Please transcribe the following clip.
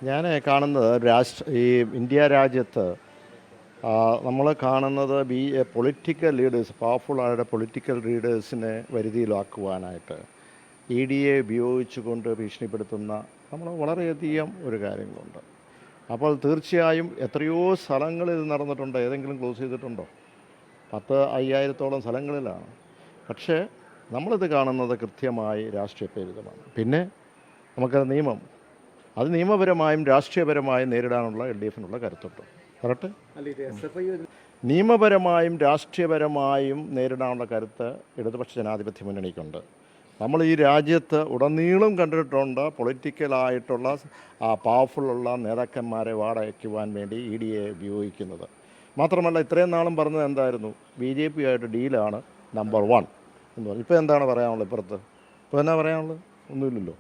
ഞാൻ കാണുന്നത് ഈ ഇന്ത്യ രാജ്യത്ത് നമ്മൾ കാണുന്നത് പൊളിറ്റിക്കൽ ലീഡേഴ്സ്, പവർഫുള്ളായ പൊളിറ്റിക്കൽ ലീഡേഴ്സിനെ വരുതിയിലാക്കുവാനായിട്ട് EDA ഉപയോഗിച്ചുകൊണ്ട് ഭീഷണിപ്പെടുത്തുന്ന നമ്മൾ വളരെയധികം ഒരു കാര്യങ്ങളുണ്ട്. അപ്പോൾ തീർച്ചയായും എത്രയോ സ്ഥലങ്ങളിൽ ഇത് നടന്നിട്ടുണ്ട്. ഏതെങ്കിലും ക്ലോസ് ചെയ്തിട്ടുണ്ടോ? 10,000-5,000-ഓളം സ്ഥലങ്ങളിലാണ്. പക്ഷേ നമ്മളിത് കാണുന്നത് കൃത്യമായി രാഷ്ട്രീയ പ്രേരിതമാണ്. പിന്നെ നമുക്കത് അത് നിയമപരമായും രാഷ്ട്രീയപരമായും നേരിടാനുള്ള LDFനുള്ള കരുത്തുണ്ട്. കറക്റ്റ്? നിയമപരമായും രാഷ്ട്രീയപരമായും നേരിടാനുള്ള കരുത്ത് ഇടതുപക്ഷ ജനാധിപത്യ മുന്നണിക്കുണ്ട്. നമ്മൾ ഈ രാജ്യത്ത് ഉടനീളം കണ്ടിട്ടുണ്ട് പൊളിറ്റിക്കലായിട്ടുള്ള പവർഫുള്ളുള്ള നേതാക്കന്മാരെ വാടകയ്ക്കുവാൻ വേണ്ടി EDA ഉപയോഗിക്കുന്നത്. മാത്രമല്ല ഇത്രയും നാളും പറഞ്ഞത് എന്തായിരുന്നു? BJP ആയിട്ട് ഡീലാണ് നമ്പർ 1 എന്ന് പറഞ്ഞു. ഇപ്പോൾ എന്താണ് പറയാനുള്ളത്? ഇപ്പോൾ എന്നാ പറയാനുള്ളത്? ഒന്നുമില്ലല്ലോ.